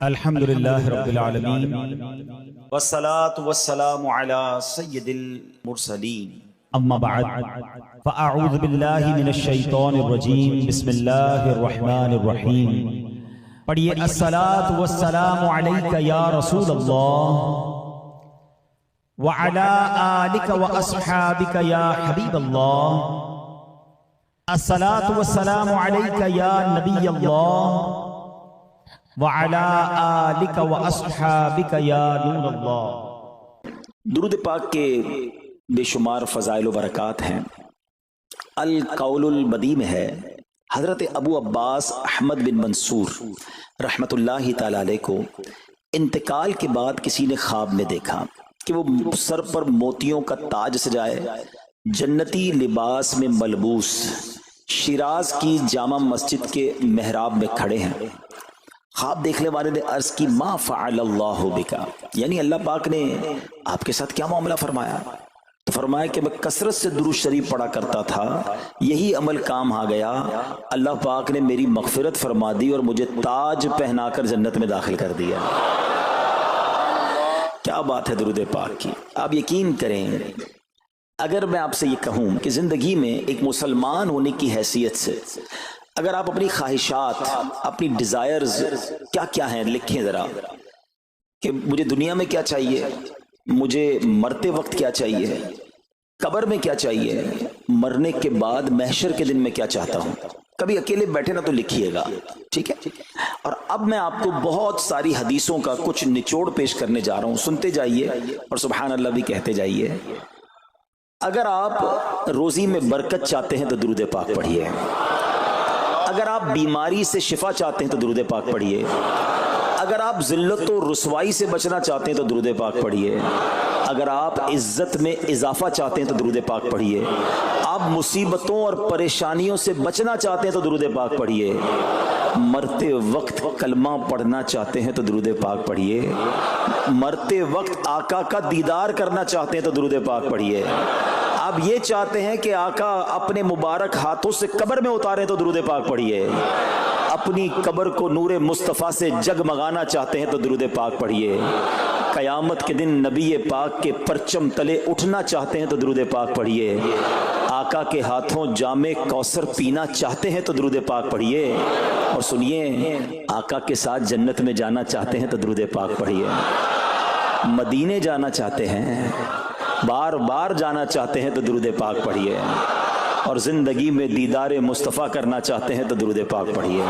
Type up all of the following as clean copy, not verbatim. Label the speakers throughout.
Speaker 1: الحمدللہ رب العالمین
Speaker 2: والصلاة والسلام علی سید المرسلین
Speaker 1: اما بعد فاعوذ باللہ من الشیطان الرجیم بسم اللہ الرحمن الرحیم پڑھیے الصلاة والسلام علیک یا رسول اللہ وعلی آلک واصحابک یا حبیب اللہ الصلاة والسلام علیک یا نبی اللہ وَعَلَىٰ آلِكَ وَأَصْحَابِكَ يَا نُورَ اللَّهِ۔
Speaker 2: درود پاک کے بے شمار فضائل و برکات ہیں۔ القول البدی میں ہے، حضرت ابو عباس احمد بن منصور رحمت اللہ تعالی علیہ کو انتقال کے بعد کسی نے خواب میں دیکھا کہ وہ سر پر موتیوں کا تاج سجائے، جنتی لباس میں ملبوس، شیراز کی جامع مسجد کے محراب میں کھڑے ہیں۔ خواب دیکھنے والے نے عرض کی ما فعل اللہ بکا، یعنی اللہ پاک نے آپ کے ساتھ کیا معاملہ فرمایا؟ تو فرمایا کہ میں کثرت سے درود شریف پڑھا کرتا تھا، یہی عمل کام آ گیا، اللہ پاک نے میری مغفرت فرما دی اور مجھے تاج پہنا کر جنت میں داخل کر دیا۔ کیا بات ہے درود پاک کی! آپ یقین کریں، اگر میں آپ سے یہ کہوں کہ زندگی میں ایک مسلمان ہونے کی حیثیت سے اگر آپ اپنی خواہشات، اپنی ڈیزائرز کیا کیا ہیں لکھیں ذرا، کہ مجھے دنیا میں کیا چاہیے، مجھے مرتے وقت کیا چاہیے، قبر میں کیا چاہیے، مرنے کے بعد محشر کے دن میں کیا چاہتا ہوں، کبھی اکیلے بیٹھے نہ تو لکھیے گا، ٹھیک ہے؟ اور اب میں آپ کو بہت ساری حدیثوں کا کچھ نچوڑ پیش کرنے جا رہا ہوں، سنتے جائیے اور سبحان اللہ بھی کہتے جائیے۔ اگر آپ روزی میں برکت چاہتے ہیں تو درود پاک پڑھیے، اگر آپ بیماری سے شفا چاہتے ہیں تو درود پاک پڑھیے، اگر آپ ذلت و رسوائی سے بچنا چاہتے ہیں تو درود پاک پڑھیے، اگر آپ عزت میں اضافہ چاہتے ہیں تو درود پاک پڑھیے، آپ مصیبتوں اور پریشانیوں سے بچنا چاہتے ہیں تو درود پاک پڑھیے، مرتے وقت کلمہ پڑھنا چاہتے ہیں تو درود پاک پڑھیے، مرتے وقت آقا کا دیدار کرنا چاہتے ہیں تو درود پاک پڑھیے، آپ یہ چاہتے ہیں کہ آقا اپنے مبارک ہاتھوں سے قبر میں اتاریں تو درود پاک پڑھیے، اپنی قبر کو نور مصطفیٰ سے جگمگانا چاہتے ہیں تو درود پاک پڑھیے، قیامت کے دن نبی پاک کے پرچم تلے اٹھنا چاہتے ہیں تو درود پاک پڑھیے، آقا کے ہاتھوں جام کوثر پینا چاہتے ہیں تو درود پاک پڑھیے، اور سنیے آقا کے ساتھ جنت میں جانا چاہتے ہیں تو درود پاک پڑھیے، مدینے جانا چاہتے ہیں، بار بار جانا چاہتے ہیں تو درود پاک پڑھیے، اور زندگی میں دیدار مصطفیٰ کرنا چاہتے ہیں تو درود پاک پڑھیے۔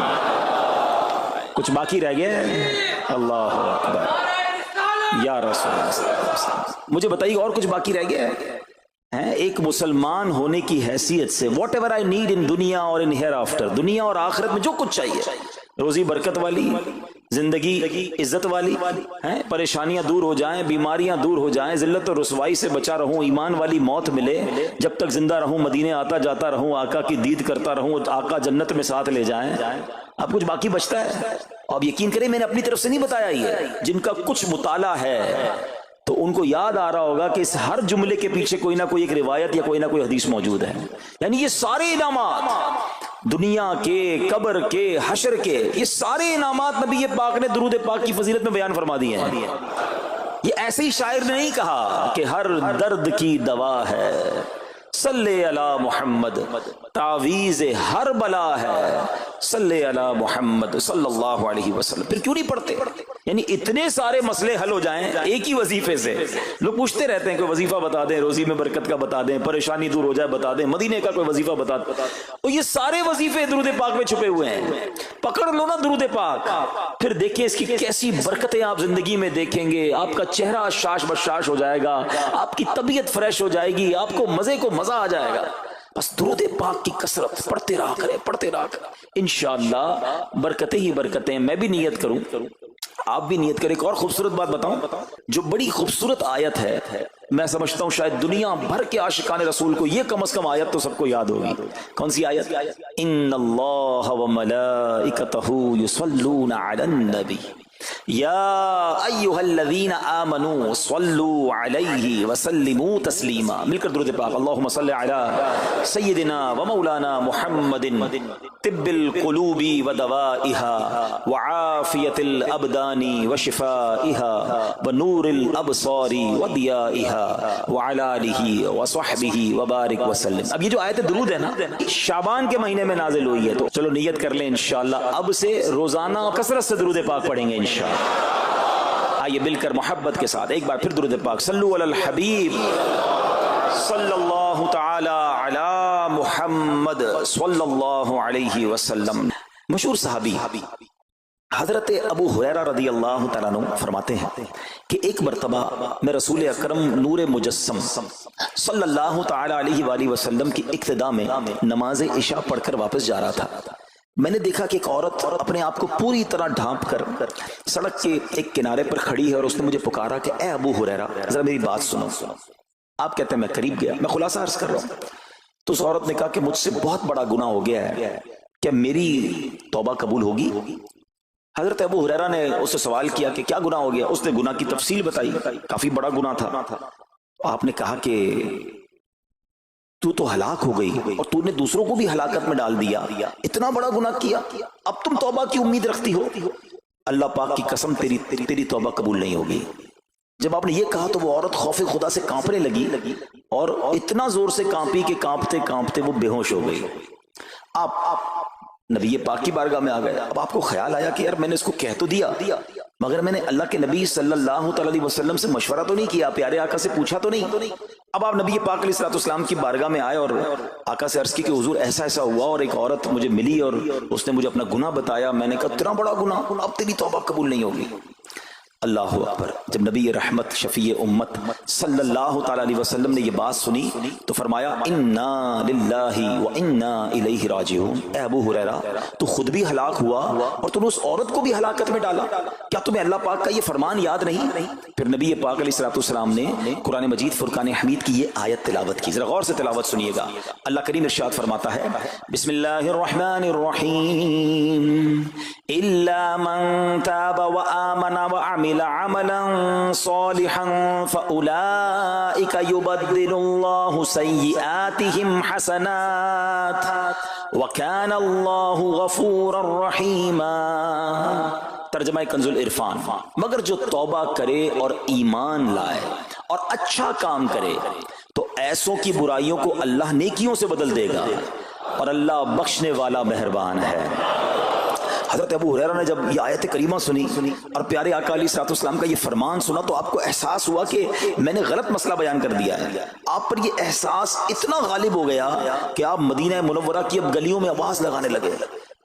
Speaker 2: کچھ باقی رہ گیا ہے؟ اللہ اکبر یا رسول اللہ، مجھے بتائیے اور کچھ باقی رہ گیا ہے؟ ایک مسلمان ہونے کی حیثیت سے what ever I need in دنیا اور ان ہیئر آفٹر، دنیا اور آخرت میں جو کچھ چاہیے، روزی برکت والی، زندگی عزت والی، پریشانیاں دور ہو جائیں، بیماریاں دور ہو جائیں، ذلت و رسوائی سے بچا رہوں، ایمان والی موت ملے، جب تک زندہ رہوں مدینے آتا جاتا رہوں، آقا کی دید کرتا رہوں، آقا جنت میں ساتھ لے جائیں۔ اب کچھ باقی بچتا ہے؟ اب یقین کریں میں نے اپنی طرف سے نہیں بتایا، یہ جن کا کچھ مطالعہ ہے تو ان کو یاد آ رہا ہوگا کہ اس ہر جملے کے پیچھے کوئی نہ کوئی ایک روایت یا کوئی نہ کوئی حدیث موجود ہے، یعنی یہ سارے انعامات دنیا کے، قبر کے، حشر کے، یہ سارے انعامات نبی پاک نے درود پاک کی فضیلت میں بیان فرما دیے ہیں۔ یہ ایسے ہی شاعر نے نہیں کہا کہ ہر درد کی دوا ہے، صلی علی محمد، تعویذ ہر بلا ہے، صلی علی محمد صلی اللہ علیہ وسلم۔ پھر کیوں نہیں پڑھتے؟ یعنی اتنے سارے مسئلے حل ہو جائیں ایک ہی وظیفے سے۔ لوگ پوچھتے رہتے ہیں کوئی وظیفہ بتا دیں، روزی میں برکت کا بتا دیں، پریشانی دور ہو جائے بتا دیں، مدینے کا کوئی وظیفہ بتا دیں، اور یہ سارے وظیفے درود پاک میں چھپے ہوئے ہیں۔ پکڑ لو نا درود پاک، پھر دیکھیں اس کی کیسی برکتیں آپ زندگی میں دیکھیں گے، آپ کا چہرہ شاش بشاش ہو جائے گا، آپ کی طبیعت فریش ہو جائے گی، آپ کو مزے کو مزہ آ جائے گا۔ بس درود پاک کی کثرت پڑھتے رہا کریں، پڑھتے رہا کریں، انشاءاللہ برکتیں ہی برکتیں۔ میں بھی نیت کروں، آپ بھی نیت کریں۔ ایک اور خوبصورت بات بتاؤں، جو بڑی خوبصورت آیت ہے، میں سمجھتا ہوں شاید دنیا بھر کے عاشقان رسول کو یہ کم از کم آیت تو سب کو یاد ہوگی۔ کون سی آیت؟ ان اللہ وملائکتہ یصلون علی النبی یا ایھا الذین آمنوا صلوا علیہ وسلموا تسلیما. مل کر درود پاک. اللہم صل علی سیدنا و مولانا محمد طب القلوب ودوائها وعافیت الابدان وشفائها ونور الابصار وضیائها وعلی آلہ وصحبہ وبارک وسلم. اب یہ جو آیت درود ہے نا، شعبان کے مہینے میں نازل ہوئی ہے، تو چلو نیت کر لیں انشاءاللہ اب سے روزانہ کثرت سے درود پاک پڑھیں گے انشاءاللہ. آئیے مل کر محبت کے ساتھ ایک بار پھر درود پاک. صلو علی الحبیب صلی اللہ تعالی علی محمد صلی اللہ علیہ وسلم. مشہور صحابی حضرت ابو ہریرہ رضی اللہ تعالیٰ عنہ فرماتے ہیں کہ ایک مرتبہ میں رسول اکرم نور مجسم صلی اللہ تعالی علیہ وآلہ وسلم کی اقتداء میں نماز عشاء پڑھ کر واپس جا رہا تھا. میں نے دیکھا کہ ایک عورت اپنے آپ کو پوری طرح ڈھانپ کر سڑک کے ایک کنارے پر کھڑی ہے اور اس نے مجھے پکارا کہ اے ابو ہریرہ ذرا میری بات سنو. آپ کہتے ہیں میں قریب گیا، میں خلاصہ عرض کر رہا ہوں. تو اس عورت نے کہا کہ مجھ سے بہت بڑا گناہ ہو گیا ہے، کیا میری توبہ قبول ہوگی؟ حضرت ابو ہریرہ نے اس سے سوال کیا کہ کیا گناہ ہو گیا؟ اس نے گناہ کی تفصیل بتائی، کافی بڑا گناہ تھا. آپ نے کہا کہ تو ہلاک ہو گئی اور تو نے دوسروں کو بھی ہلاکت میں ڈال دیا، اتنا بڑا گناہ کیا، اب تم توبہ کی امید رکھتی ہو؟ اللہ پاک کی قسم تیری توبہ قبول نہیں ہوگی. جب آپ نے یہ کہا تو وہ عورت خوف خدا سے کانپنے لگی اور اتنا زور سے کانپی کہ کانپتے کانپتے وہ بے ہوش ہو گئی. آپ نبی پاک کی بارگاہ میں آ گئے. اب آپ کو خیال آیا کہ یار میں نے اس کو کہہ تو دیا، مگر میں نے اللہ کے نبی صلی اللہ علیہ وسلم سے مشورہ تو نہیں کیا، پیارے آقا سے پوچھا تو نہیں. اب آپ نبی پاک علیہ الصلوۃ والسلام کی بارگاہ میں آئے اور آقا سے عرض کی کہ حضور ایسا ایسا ہوا اور ایک عورت مجھے ملی اور اس نے مجھے اپنا گناہ بتایا. میں نے کہا اتنا بڑا گناہ، اب تیری توبہ قبول نہیں ہوگی. اللہ اکبر. جب نبی رحمت شفیع امت صلی اللہ تعالی علیہ وسلم نے یہ بات سنی تو فرمایا انا للہ و انا الیہ راجعون. اے ابو ہریرہ تو خود بھی ہلاک ہوا اور تو نے اس عورت کو بھی ہلاکت میں ڈالا، کیا تمہیں اللہ پاک کا یہ فرمان یاد نہیں؟ پھر نبی پاک علیہ الصلوۃ والسلام نے قرآن مجید فرقان حمید کی یہ آیت تلاوت کی. ذرا غور سے تلاوت سنیے گا. اللہ کریم ارشاد فرماتا ہے بسم اللہ الرحمن الرحیم الا من تاب وآمن وعمل عملا صالحا فأولئك يبدل الله سيئاتهم حسنات وكان الله غفورا رحيما. ترجمہ کنز العرفان. مگر جو توبہ کرے اور ایمان لائے اور اچھا کام کرے تو ایسوں کی برائیوں کو اللہ نیکیوں سے بدل دے گا اور اللہ بخشنے والا مہربان ہے. حضرت ابو ہریرہ نے جب یہ آیت کریمہ سنی اور پیارے آقا علیہ الصلوۃ والسلام کا یہ فرمان سنا تو آپ کو احساس ہوا کہ میں نے غلط مسئلہ بیان کر دیا ہے. آپ پر یہ احساس اتنا غالب ہو گیا کہ آپ مدینہ منورہ کی اب گلیوں میں آواز لگانے لگے.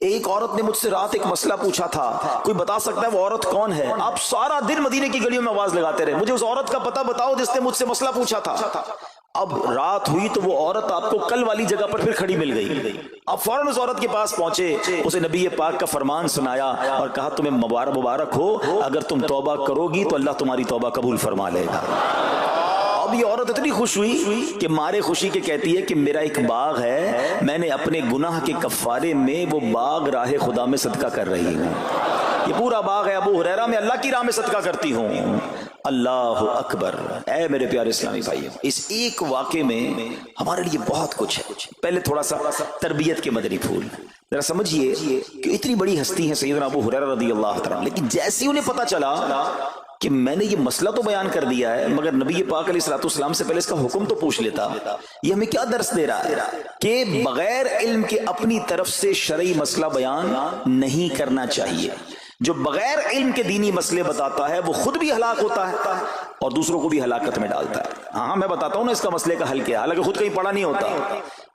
Speaker 2: ایک عورت نے مجھ سے رات ایک مسئلہ پوچھا تھا، کوئی بتا سکتا ہے وہ عورت کون ہے؟ آپ سارا دن مدینے کی گلیوں میں آواز لگاتے رہے مجھے اس عورت کا پتہ بتاؤ جس نے مجھ سے مسئلہ پوچھا تھا. اب رات ہوئی تو وہ عورت آپ کو کل والی جگہ پر پھر کھڑی مل گئی. آپ فوراً اس عورت کے پاس پہنچے، اسے نبی پاک کا فرمان سنایا اور کہا تمہیں مبارک ہو، اگر تم توبہ کرو گی تو اللہ تمہاری توبہ قبول فرما لے گا. اب یہ عورت اتنی خوش ہوئی کہ مارے خوشی کے کہتی ہے کہ میرا ایک باغ ہے، میں نے اپنے گناہ کے کفارے میں وہ باغ راہ خدا میں صدقہ کر رہی ہوں. یہ پورا باغ ہے ابو ہریرہ میں اللہ کی راہ میں صدقہ کرتی ہوں. اللہ اکبر. اے میرے پیارے اسلامی بھائیو، اس ایک واقعے میں ہمارے لیے بہت کچھ ہے. پہلے تھوڑا سا تربیت کے مدنی پھول. ذرا سمجھیے کہ اتنی بڑی ہستی ہے سیدنا ابو ہریرہ رضی اللہ تعالیٰ، لیکن جیسے انہیں پتا چلا کہ میں نے یہ مسئلہ تو بیان کر دیا ہے مگر نبی پاک علیہ الصلوۃ والسلام سے پہلے اس کا حکم تو پوچھ لیتا، یہ ہمیں کیا درس دے رہا ہے کہ بغیر علم کے اپنی طرف سے شرعی مسئلہ بیان نہیں کرنا چاہیے. جو بغیر علم کے دینی مسئلے بتاتا ہے وہ خود بھی ہلاک ہوتا ہے اور دوسروں کو بھی ہلاکت میں ڈالتا ہے. ہاں میں بتاتا ہوں نا اس کا مسئلے کا حل کیا، حالانکہ خود کہیں پڑھا نہیں ہوتا.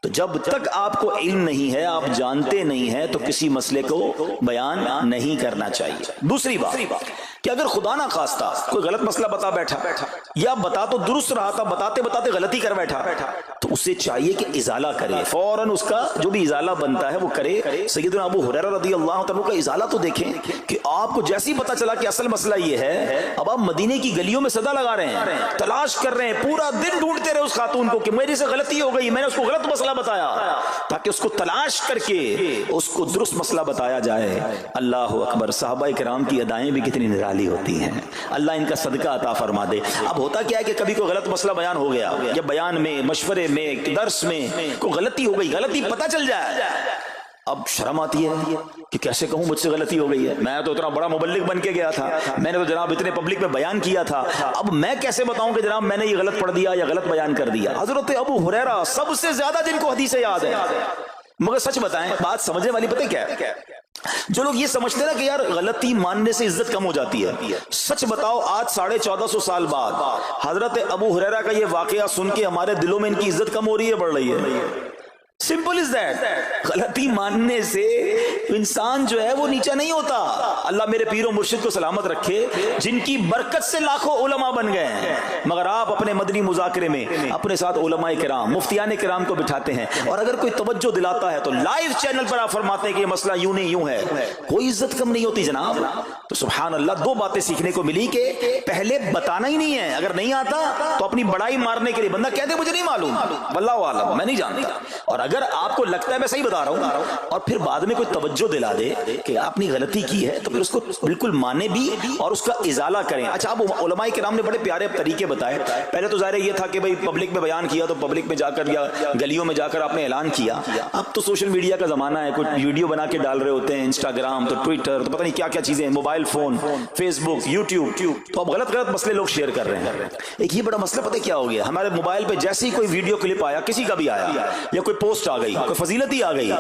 Speaker 2: تو جب تک آپ کو علم نہیں ہے، آپ جانتے نہیں ہیں، تو کسی مسئلے کو بیان نہیں کرنا چاہیے. دوسری بات کہ اگر خدا نہ خواستہ کوئی غلط مسئلہ بتا بیٹھا یا بتا تو درست رہا تھا، بتاتے بتاتے غلطی کر بیٹھا، تو اسے چاہیے کہ ازالہ کرے، فوراً اس کا جو بھی ازالہ بنتا ہے وہ کرے۔ سیدنا ابو ہریرہ رضی اللہ عنہ کا ازالہ تو دیکھیں کہ آپ کو جیسے ہی پتہ چلا کہ اصل مسئلہ یہ ہے، اب آپ مدینے کی گلیوں میں صدا لگا رہے ہیں، تلاش کر رہے ہیں، پورا دن ڈھونڈتے رہے اس خاتون کو کہ میری سے غلطی ہو گئی، میں نے اس کو غلط مسئلہ بتایا، تاکہ اس کو تلاش کر کے اس کو درست مسئلہ بتایا جائے۔ اللہ اکبر، صحابہ کرام کی ادائیں بھی کتنی نرالی ہوتی ہیں، اللہ ان کا صدقہ عطا فرما دے۔ اب ہوتا کیا ہے کہ کبھی کوئی غلط مسئلہ بیان ہو گیا، یا بیان میں، مشورے میں، درس میں کوئی غلطی ہو گئی، غلطی پتہ چل جائے، اب شرم آتی ہے کہ کیسے کہوں مجھ سے غلطی ہو گئی ہے، میں تو اتنا بڑا مبلغ بن کے گیا تھا، میں نے تو جناب اتنے پبلک میں بیان کیا تھا، اب میں کیسے بتاؤں کہ جناب میں نے یہ غلط پڑھ دیا یا غلط بیان کر دیا۔ حضرت ابو ہریرہ سب سے زیادہ جن کو حدیثیں یاد ہے، مگر سچ بتائیں بات سمجھنے والی پتہ کیا ہے، جو لوگ یہ سمجھتے ہیں نا کہ یار غلطی ماننے سے عزت کم ہو جاتی ہے، سچ بتاؤ آج 1450 سال بعد حضرت ابو ہریرہ کا یہ واقعہ سن کے ہمارے دلوں میں ان کی عزت کم ہو رہی ہے، بڑھ رہی ہے؟ Simple is that. غلطی ماننے سے انسان جو ہے وہ نیچا نہیں ہوتا۔ اللہ میرے پیر و مرشد کو سلامت رکھے، جن کی برکت سے لاکھوں علماء بن گئے ہیں، مگر آپ اپنے مدنی مذاکرے میں اپنے ساتھ علماء کرام، مفتیان کرام کو بٹھاتے ہیں، اور اگر کوئی توجہ دلاتا ہے تو لائیو چینل پر آپ فرماتے ہیں کہ یہ مسئلہ یوں نہیں یوں ہے، کوئی عزت کم نہیں ہوتی جناب۔ تو سبحان اللہ، دو باتیں سیکھنے کو ملی کہ پہلے بتانا ہی نہیں ہے، اگر نہیں آتا تو اپنی بڑائی مارنے کے لیے بندہ کہتے مجھے نہیں معلوم، واللہ عالم، میں نہیں جانتا، اور اگر آپ کو لگتا ہے میں صحیح بتا رہا ہوں اور پھر بعد میں کوئی توجہ دلا دے کہ آپ نے غلطی کی ہے، تو پھر اس کو بالکل مانے بھی اور اس کا ازالہ کریں۔ اچھا، اب علماء کرام نے بڑے پیارے طریقے بتائے۔ پہلے تو ظاہر یہ تھا کہ بھئی پبلک میں بیان کیا تو پبلک میں جا کر یا گلیوں میں جا کر آپ نے اعلان کیا، اب تو سوشل میڈیا کا زمانہ ہے، کچھ ویڈیو بنا کے ڈال رہے ہوتے ہیں، انسٹاگرام، تو ٹویٹر، تو پتہ نہیں کیا کیا چیزیں، موبائل فون، فیس بک، یوٹیوب، تو اب غلط مسئلے لوگ شیئر کر رہے ہیں۔ ایک یہ بڑا مسئلہ پتہ کیا ہو گیا، ہمارے موبائل پہ جیسے ہی کوئی ویڈیو کلپ آیا، کسی کا بھی آیا، یا کوئی پوسٹ آ گئی، کوئی فضیلت ہی آ گئی،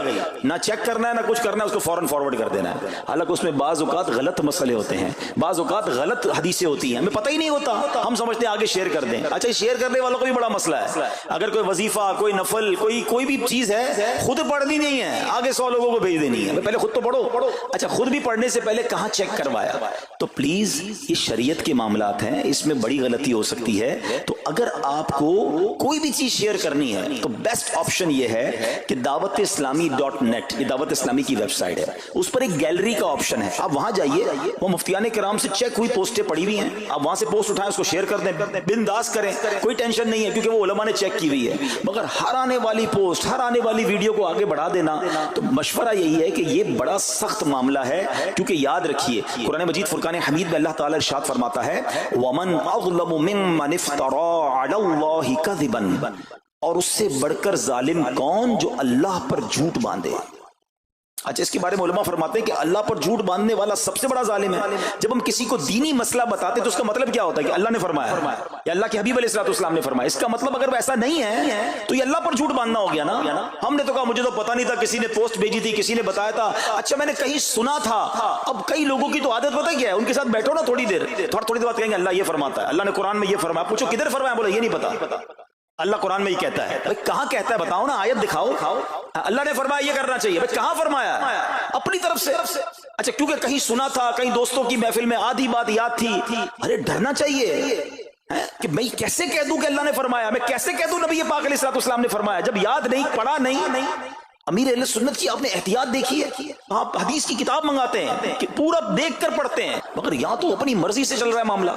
Speaker 2: نہ چیک کرنا ہے نہ کچھ کرنا ہے، اس کو فوراً فارورڈ کر دینا ہے۔ حالانکہ اس میں بعض اوقات غلط مسئلے ہوتے ہیں، بعض اوقات غلط حدیثیں ہوتی ہیں، ہمیں پتہ ہی نہیں ہوتا، ہم سمجھتے ہیں آگے شیئر کر دیں۔ اچھا، شیئر کرنے والوں کا بھی بڑا مسئلہ ہے، اگر کوئی وظیفہ، کوئی نفل، کوئی بھی چیز ہے، خود پڑھنی نہیں ہے، آگے 100 لوگوں کو بھیج دینی ہے، پہلے خود تو پڑھو۔ اچھا، خود بھی پڑھنے سے پہلے کہاں چیک کروایا؟ تو پلیز، یہ شریعت کے معاملات ہیں، اس میں بڑی غلطی ہو سکتی ہے۔ تو اگر آپ کو کوئی بھی چیز شیئر کرنی ہے تو بیسٹ آپشن یہ ہے کہ دعوت اسلامی .net، یہ دعوت اسلامی کی ویب سائٹ ہے، اس پر ایک گیلری کا آپشن ہے، آپ وہاں جائیے، وہ مفتیان کرام سے چیک ہوئی پوسٹیں پڑی ہوئی ہیں، آپ وہاں سے پوسٹ اٹھائیں، اس کو شیئر کر دیں، بنداز کریں، کوئی ٹینشن نہیں ہے، کیونکہ وہ علماء نے چیک کی ہوئی ہے۔ مگر ہر آنے والی پوسٹ، ہر آنے والی ویڈیو کو آگے بڑھا دینا، تو مشورہ یہی ہے کہ یہ بڑا سخت معاملہ ہے، کیونکہ یاد رکھیے قرآن مجید فرقان حمید میں اللہ تعالیٰ ارشاد فرماتا ہے وَمَنْ أَظْلَمُ مِمَّنِ افْتَرَىٰ عَلَى اللَّهِ كَذِبًا، اور اس سے بڑھ کر ظالم کون جو اللہ پر جھوٹ باندھے۔ اچھا، اس کے بارے میں علماء فرماتے ہیں کہ اللہ پر جھوٹ باندھنے والا سب سے بڑا ظالم ہے۔ جب ہم کسی کو دینی مسئلہ بتاتے تو اس کا مطلب کیا ہوتا ہے کہ اللہ نے فرمایا یا اللہ کے حبیب علیہ الصلوۃ والسلام نے فرمایا، اس کا مطلب اگر وہ ایسا نہیں ہے تو یہ اللہ پر جھوٹ باندھنا ہو گیا نا۔ ہم نے تو کہا مجھے تو پتہ نہیں تھا، کسی نے پوسٹ بھیجی تھی، کسی نے بتایا تھا، اچھا میں نے کہیں سنا تھا۔ اب کئی لوگوں کی تو عادت پتہ کیا ہے، ان کے ساتھ بیٹھو نا تھوڑی دیر، تھوڑی دیر بعد کہیں گے اللہ یہ فرماتا ہے، اللہ نے قرآن میں یہ فرمایا، پوچھو کدھر فرمایا، بولا یہ نہیں پتا، اللہ قرآن میں یہ کہتا ہے۔ کہاں کہتا ہے بتاؤ نا، آیت دکھاؤ، اللہ نے فرمایا یہ کرنا چاہیے، کہاں فرمایا؟ اپنی طرف سے۔ اچھا، کیونکہ کہیں سنا تھا، کہیں دوستوں کی محفل میں آدھی بات یاد تھی، ارے ڈرنا چاہیے کہ میں کیسے کہہ دوں کہ اللہ نے فرمایا، میں کیسے کہہ دوں نبی پاک علیہ الصلوۃ والسلام نے فرمایا، جب یاد نہیں، پڑھا نہیں۔ امیر اہل سنت کی آپ نے احتیاط دیکھی ہے، آپ حدیث کی کتاب منگاتے ہیں کہ پورا دیکھ کر پڑھتے ہیں، مگر یہاں تو اپنی مرضی سے چل رہا ہے معاملہ۔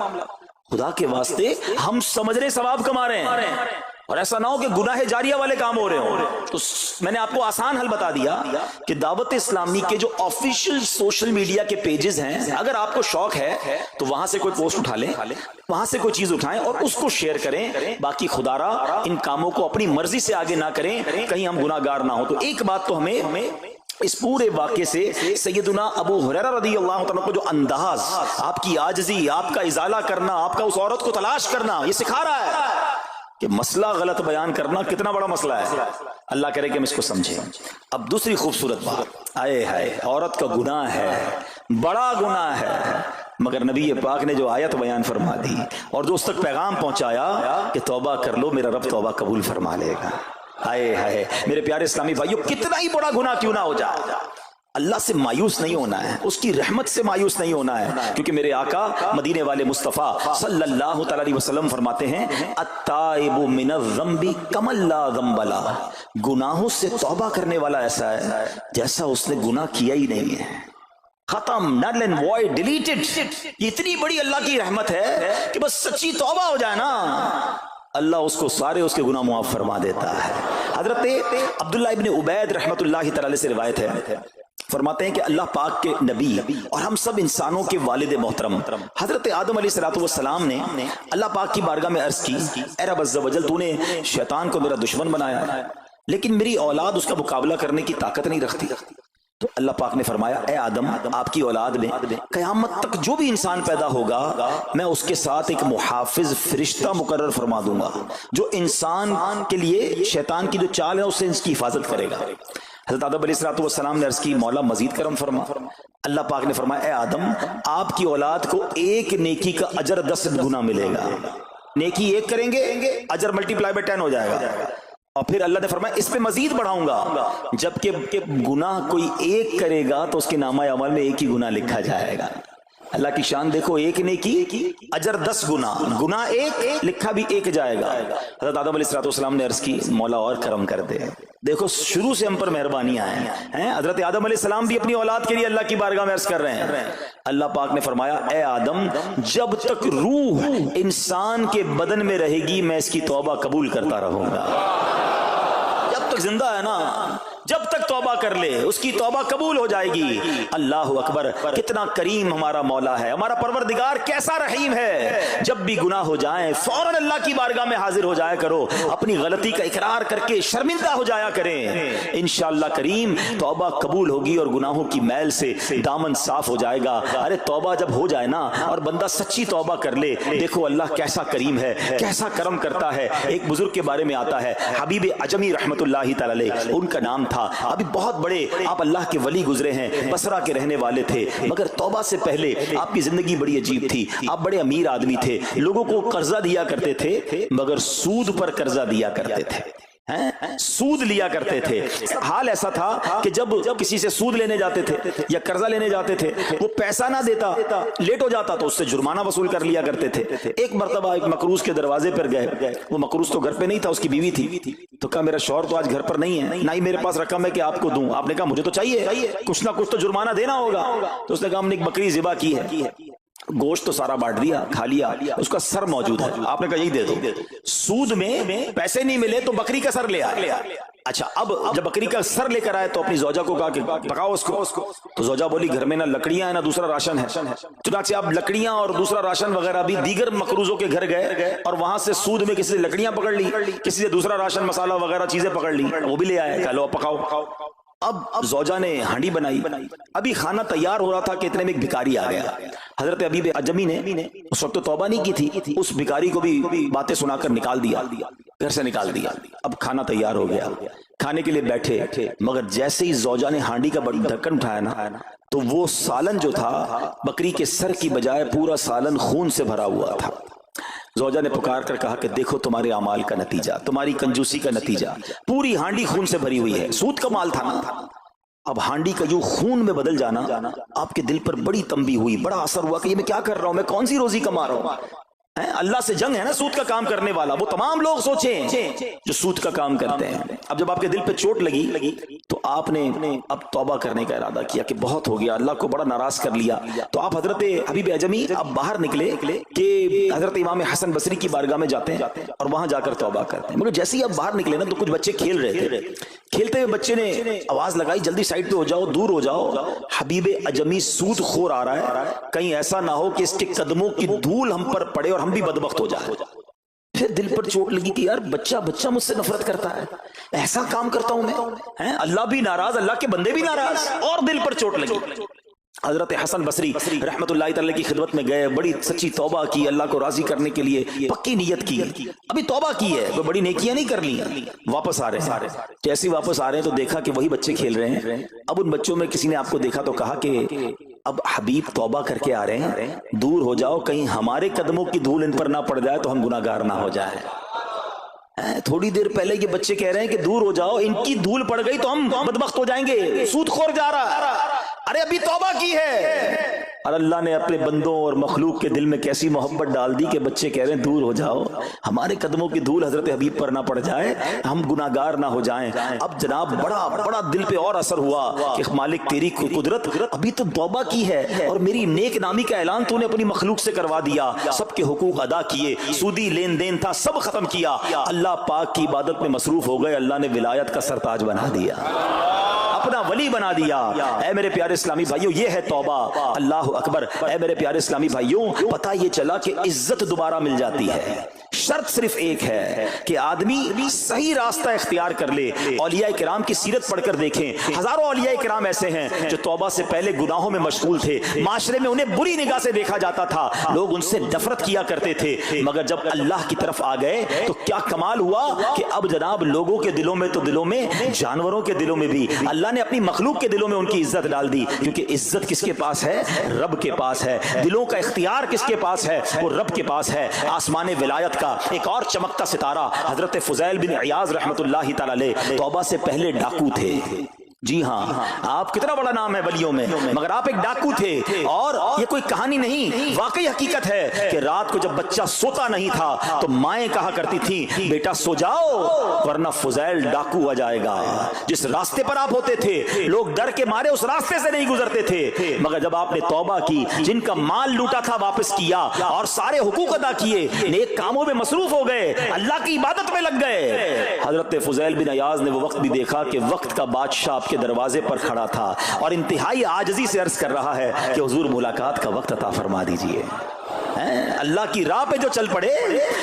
Speaker 2: خدا کے واسطے ہم سمجھ رہے ثواب کما رہے ہیں، اور ایسا نہ ہو کہ گناہ جاریہ والے کام ہو رہے ہوں۔ تو میں نے آپ کو آسان حل بتا دیا کہ دعوت اسلامی کے جو آفیشیل سوشل میڈیا کے پیجز ہیں، اگر آپ کو شوق ہے تو وہاں سے کوئی پوسٹ اٹھا لیں، وہاں سے کوئی چیز اٹھائیں اور اس کو شیئر کریں۔ باقی خدا را ان کاموں کو اپنی مرضی سے آگے نہ کریں، کہیں ہم گناہ گار نہ ہو۔ تو ایک بات تو ہمیں اس پورے واقعے سے سیدنا ابو ہریرہ رضی اللہ عنہ کو جو انداز، آپ کی عاجزی، آپ کا ازالہ کرنا، آپ کا اس عورت کو تلاش کرنا، یہ سکھا رہا ہے کہ مسئلہ غلط بیان کرنا کتنا بڑا مسئلہ ہے۔ اللہ کرے کہ ہم اس کو سمجھیں۔ اب دوسری خوبصورت بات، آئے ہائے، عورت کا گناہ ہے، بڑا گناہ ہے، مگر نبی پاک نے جو آیت بیان فرما دی اور جو اس تک پیغام پہنچایا کہ توبہ کر لو، میرا رب توبہ قبول فرما لے گا۔ آئے ہائے میرے پیارے اسلامی بھائیو، کتنا ہی بڑا گناہ کیوں نہ ہو جائے، اللہ سے مایوس نہیں ہونا ہے، اس کی رحمت سے مایوس نہیں ہونا ہے، کیونکہ میرے آقا مدینے والے مصطفیٰ صلی اللہ تعالی علیہ وسلم فرماتے ہیں التائب من الذنب کمن لا ذنب لہ، گناہوں سے توبہ کرنے والا ایسا ہے جیسا اس نے گناہ کیا ہی نہیں ہے، ختم، نل اینڈ وائڈ، ڈیلیٹڈ۔ یہ اتنی بڑی اللہ کی رحمت ہے کہ بس سچی توبہ ہو جائے نا، اللہ اس کو سارے اس کے گناہ معاف فرما دیتا ہے۔ حضرت عبداللہ ابن عبید رحمت اللہ تعالی سے روایت ہے، فرماتے ہیں کہ اللہ پاک کے نبی اور ہم سب انسانوں کے والد محترم حضرت آدم علیہ السلام نے اللہ پاک کی بارگاہ میں عرض کی، اے رب عز و جل، تو نے شیطان کو میرا دشمن بنایا ہے لیکن میری اولاد اس کا مقابلہ کرنے کی طاقت نہیں رکھتی۔ تو اللہ پاک نے فرمایا، اے آدم، آپ کی اولاد میں قیامت تک جو بھی انسان پیدا ہوگا میں اس کے ساتھ ایک محافظ فرشتہ مقرر فرما دوں گا جو انسان کے لیے شیطان کی جو چال ہے اس سے اس کی حفاظت کرے گا۔ حضرت آدم علیہ السلام نے عرض کی، مولا مزید کرم فرما۔ اللہ پاک نے فرمایا، اے آدم، آپ کی اولاد کو ایک نیکی کا اجر 10 گنا ملے گا، نیکی ایک کریں گے اجر ملٹی پلائی بائی 10 ہو جائے گا، اور پھر اللہ نے فرمایا اس پہ مزید بڑھاؤں گا، جبکہ گناہ کوئی ایک کرے گا تو اس کے نامہ عمل میں ایک ہی گناہ لکھا جائے گا۔ اللہ کی شان دیکھو، ایک نیکی اجر 10 گنا، گناہ ایک لکھا بھی ایک جائے گا۔ حضرت آدم علیہ السلام نے عرض کی، مولا اور کرم کر دے۔ دیکھو شروع سے ہم پر مہربانیاں ہیں۔ حضرت آدم علیہ السلام بھی اپنی اولاد کے لیے اللہ کی بارگاہ میں عرض کر رہے ہیں۔ اللہ پاک نے فرمایا، اے آدم، جب تک روح انسان کے بدن میں رہے گی میں اس کی توبہ قبول کرتا رہوں گا۔ جب تک زندہ ہے نا، جب تک توبہ کر لے اس کی توبہ قبول ہو جائے گی۔ اللہ اکبر، کتنا کریم ہمارا مولا ہے، ہمارا پروردگار کیسا رحیم ہے۔ جب بھی گناہ ہو جائیں فوراً اللہ کی بارگاہ میں حاضر ہو جایا کرو، اپنی غلطی کا اقرار کر کے شرمندہ ہو جایا کریں، انشاءاللہ کریم توبہ قبول ہوگی اور گناہوں کی میل سے دامن صاف ہو جائے گا۔ ارے توبہ جب ہو جائے نا اور بندہ سچی توبہ کر لے، دیکھو اللہ کیسا کریم ہے، کیسا کرم کرتا ہے۔ ایک بزرگ کے بارے میں آتا ہے، حبیب عجمی رحمت اللہ تعالی علیہ ان کا نام تھا، ابھی بہت بڑے آپ اللہ کے ولی گزرے ہیں، بصرہ کے رہنے والے تھے، مگر توبہ سے پہلے آپ کی زندگی بڑی عجیب تھی۔ آپ بڑے امیر آدمی تھے، لوگوں کو قرضہ دیا کرتے تھے مگر سود پر قرضہ دیا کرتے تھے، سود لیا کرتے تھے۔ حال ایسا تھا کہ جب کسی سے سود لینے جاتے تھے یا قرضہ لینے جاتے تھے، وہ پیسہ نہ دیتا، لیٹ ہو جاتا تو اس سے جرمانہ وصول کر لیا کرتے تھے۔ ایک مرتبہ ایک مقروض کے دروازے پر گئے، وہ مقروض تو گھر پہ نہیں تھا، اس کی بیوی تھی، تو کہا میرا شوہر تو آج گھر پر نہیں ہے، نہ ہی میرے پاس رقم ہے کہ آپ کو دوں۔ آپ نے کہا مجھے تو چاہیے، کچھ نہ کچھ تو جرمانہ دینا ہوگا۔ تو اس نے کہا ہم نے ایک بکری ذبح کی ہے، گوشت تو سارا بانٹ دیا، کھا لیا، اس کا سر موجود ہے۔ آپ نے کہا یہی دے دو۔ سود میں پیسے نہیں ملے تو بکری کا سر لے آیا۔ اچھا، اب جب بکری کا سر لے کر آئے تو اپنی زوجہ کو کہا کہ پکاؤ اس کو۔ تو زوجہ بولی گھر میں نہ لکڑیاں ہیں نہ دوسرا راشن ہے۔ چنانچہ اب لکڑیاں اور دوسرا راشن وغیرہ بھی دیگر مقروضوں کے گھر گئے اور وہاں سے سود میں کسی سے لکڑیاں پکڑ لی، کسی سے دوسرا راشن مسالہ وغیرہ چیزیں پکڑ لی، وہ بھی لے آئے، چلو پکاؤ۔ اب زوجہ نے ہانڈی بنائی، ابھی کھانا تیار ہو رہا تھا کہ اتنے میں ایک بھکاری آ گیا۔ حضرت حبیب عجمی نے اس وقت تو توبہ نہیں کی تھی، اس بھکاری کو بھی باتیں سنا کر نکال دیا، گھر سے نکال دیا۔ اب کھانا تیار ہو گیا، کھانے کے لیے بیٹھے، مگر جیسے ہی زوجہ نے ہانڈی کا ڈھکن اٹھایا نا تو وہ سالن جو تھا بکری کے سر کی بجائے پورا سالن خون سے بھرا ہوا تھا۔ زوجہ نے پکار کر کہا کہ دیکھو تمہارے اعمال کا نتیجہ، تمہاری کنجوسی کا نتیجہ، پوری ہانڈی خون سے بھری ہوئی ہے، سود کا مال تھا نا۔ اب ہانڈی کا جو خون میں بدل جانا آپ کے دل پر بڑی تنبیہ ہوئی، بڑا اثر ہوا کہ یہ میں کیا کر رہا ہوں، میں کون سی روزی کما رہا ہوں۔ اللہ سے جنگ ہے نا سود کا کام کرنے والا، وہ تمام لوگ سوچیں جو سود کا کام کرتے ہیں۔ اب جب آپ کے دل پہ چوٹ لگی تو آپ نے اب توبہ کرنے کا ارادہ کیا کہ بہت ہو گیا، اللہ کو بڑا ناراض کر لیا۔ تو آپ حضرت حبیب عجمی اب باہر نکلے کہ حضرت امام حسن بصری کی بارگاہ میں جاتے ہیں اور وہاں جا کر توبہ کرتے ہیں۔ مگر جیسے ہی اب باہر نکلے نا تو کچھ بچے کھیل رہے تھے، کھیلتے ہوئے بچے نے آواز لگائی جلدی سائڈ پہ ہو جاؤ، دور ہو جاؤ، حبیب عجمی سود خور آ رہا ہے، کہیں ایسا نہ ہو کہ اس کے قدموں کی دھول ہم پر پڑے اور ہم بھی بدبخت ہو جائے۔ پھر دل پر چوٹ لگی کہ یار بچہ مجھ سے نفرت کرتا ہے، ایسا کام کرتا ہوں میں، اللہ بھی ناراض، اللہ کے بندے بھی ناراض، اور دل پر چوٹ لگی۔ حضرت حسن بصری رحمت اللہ تعالی کی خدمت میں گئے، بڑی سچی توبہ کی، اللہ کو راضی کرنے کے لیے پکی نیت کی، ابھی توبہ کی ہے، کوئی بڑی نیکیاں نہیں کر لی، واپس آ رہے ہیں۔ جیسے واپس آ رہے ہیں تو دیکھا کہ وہی بچے کھیل رہے ہیں۔ اب ان بچوں میں کسی نے آپ کو دیکھا تو کہا کہ اب حبیب توبہ کر کے آ رہے ہیں، دور ہو جاؤ، کہیں ہمارے قدموں کی دھول ان پر نہ پڑ جائے تو ہم گناہگار نہ ہو جائے۔ تھوڑی دیر پہلے یہ بچے کہہ رہے ہیں کہ دور ہو جاؤ، ان کی دھول پڑ گئی تو ہم بدبخت ہو جائیں گے، سود خور جا رہا، ارے ابھی توبہ کی ہے۔ اور اللہ نے اپنے بندوں اور مخلوق کے دل میں کیسی محبت ڈال دی کہ بچے کہہ رہے ہیں دور ہو جاؤ، ہمارے قدموں کی دھول حضرت حبیب پر نہ پڑ جائے، ہم گناہگار نہ ہو جائیں۔ اب جناب بڑا دل پہ اور اثر ہوا کہ مالک تیری قدرت، ابھی تو توبہ کی ہے اور میری نیک نامی کا اعلان تو نے اپنی مخلوق سے کروا دیا، سب کے حقوق ادا کیے، سودی لین دین تھا سب ختم کیا، اللہ پاک کی عبادت میں مصروف ہو گئے، اللہ نے ولایت کا سرتاج بنا دیا، اپنا ولی بنا دیا۔ اے میرے پیارے اسلامی بھائیوں، یہ ہے توبہ، اللہ اکبر۔ اے میرے پیارے اسلامی بھائیوں، پتہ یہ چلا کہ عزت دوبارہ مل جاتی ہے، شرط صرف ایک ہے کہ آدمی صحیح راستہ اختیار کر لے۔ اولیاء کرام کی سیرت پڑھ کر دیکھیں، ہزاروں اولیاء کرام ایسے ہیں جو توبہ سے پہلے گناہوں میں مشغول تھے، معاشرے میں انہیں بری نگاہ سے دیکھا جاتا تھا، لوگ ان سے نفرت کیا کرتے تھے، مگر جب اللہ کی طرف آ گئے تو کیا کمال ہوا کہ اب جناب لوگوں کے دلوں میں تو دلوں میں، جانوروں کے دلوں میں بھی اللہ نے اپنی مخلوق کے دلوں میں ان کی عزت ڈال دی، کیونکہ عزت کس کے پاس ہے؟ رب کے پاس ہے۔ دلوں کا اختیار کس کے پاس ہے؟ وہ رب کے پاس ہے۔ آسمان ولایت کا ایک اور چمکتا ستارہ حضرت فضیل بن عیاض رحمت اللہ تعالی علیہ توبہ سے پہلے ڈاکو تھے۔ جی ہاں، آپ کتنا بڑا نام ہے ولیوں میں، مگر آپ ایک ڈاکو تھے، اور یہ کوئی کہانی نہیں، واقعی حقیقت ہے کہ رات کو جب بچہ سوتا نہیں تھا تو مائیں کہا کرتی تھیں بیٹا سو جاؤ ورنہ فضیل ڈاکو آ جائے گا۔ جس راستے پر آپ ہوتے تھے لوگ ڈر کے مارے اس راستے سے نہیں گزرتے تھے، مگر جب آپ نے توبہ کی، جن کا مال لوٹا تھا واپس کیا اور سارے حقوق ادا کیے، نیک کاموں میں مصروف ہو گئے، اللہ کی عبادت میں لگ گئے، حضرت فضیل بن عیاض نے وہ وقت بھی دیکھا کہ وقت کا بادشاہ کے دروازے پر کھڑا تھا اور انتہائی عاجزی سے عرض کر رہا ہے کہ حضور ملاقات کا وقت عطا فرما دیجئے۔ اللہ کی راہ پہ جو چل پڑے،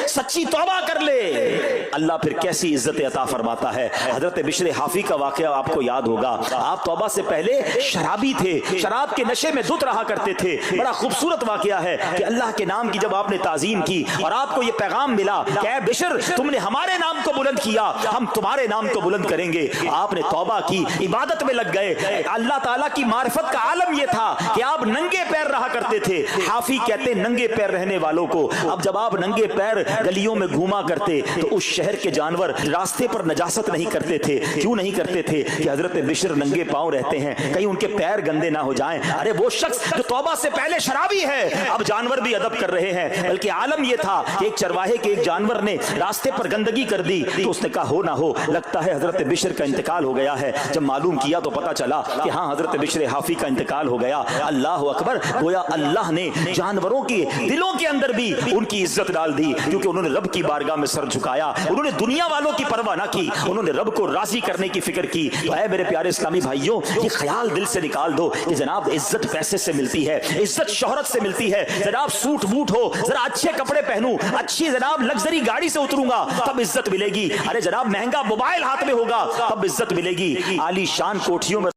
Speaker 2: سچی توبہ کر لے، اللہ پھر کیسی عزت عطا فرماتا ہے۔ حضرت بشر حافی کا واقعہ آپ کو یاد ہوگا، آپ توبہ سے پہلے شرابی تھے، شراب کے نشے میں دھت رہا کرتے تھے۔ بڑا خوبصورت واقعہ ہے کہ اللہ کے نام کی جب آپ نے تعظیم کی اور آپ کو یہ پیغام ملا کہ اے بشر تم نے ہمارے نام کو بلند کیا، ہم تمہارے نام کو بلند کریں گے، آپ نے توبہ کی، عبادت میں لگ گئے۔ اللہ تعالیٰ کی معرفت کا عالم یہ تھا کہ آپ ننگے پیر رہا کرتے تھے۔ حافی کہتے ننگے پیر رہنے والوں کو، اب جب آپ ننگے پیر گلیوں میں گھوما کرتے تو اس شہر کے جانور راستے پر نجاست نہیں کرتے تھے۔ کیوں نہیں کرتے تھے؟ کہ حضرت بشر ننگے پاؤں رہتے ہیں، کہیں ان کے پیر گندے نہ ہو جائیں۔ ارے وہ شخص جو توبہ سے پہلے شرابی ہے، اب جانور بھی ادب کر رہے ہیں، بلکہ عالم یہ تھا کہ ایک چرواہے کے ایک جانور نے راستے پر گندگی کر دی تو اس نے کہا ہو نہ ہو لگتا ہے حضرت بشر کا انتقال ہو گیا ہے۔ جب معلوم کیا تو پتا چلا کہ ہاں حضرت بشر حافی کا انتقال ہو گیا۔ اللہ اکبر، گویا اللہ نے جانوروں کے دلوں کے اندر بھی ان کی عزت ڈال دی، کیونکہ انہوں نے رب کی بارگاہ میں سر جھکایا، انہوں نے دنیا والوں کی پرواہ نہ کی، انہوں نے رب کو راضی کرنے کی فکر کی۔ اے میرے پیارے اسلامی بھائیوں، یہ خیال دل سے نکال دو کہ جناب عزت پیسے سے ملتی ہے، عزت شہرت سے ملتی ہے، جناب سوٹ بوٹ ہو، ذرا اچھے کپڑے پہنوں، اچھی جناب لگژری گاڑی سے اتروں گا تب عزت ملے گی، ارے جناب مہنگا موبائل ہاتھ میں ہوگا تب عزت ملے گی، عالی شان کوٹھیوں میں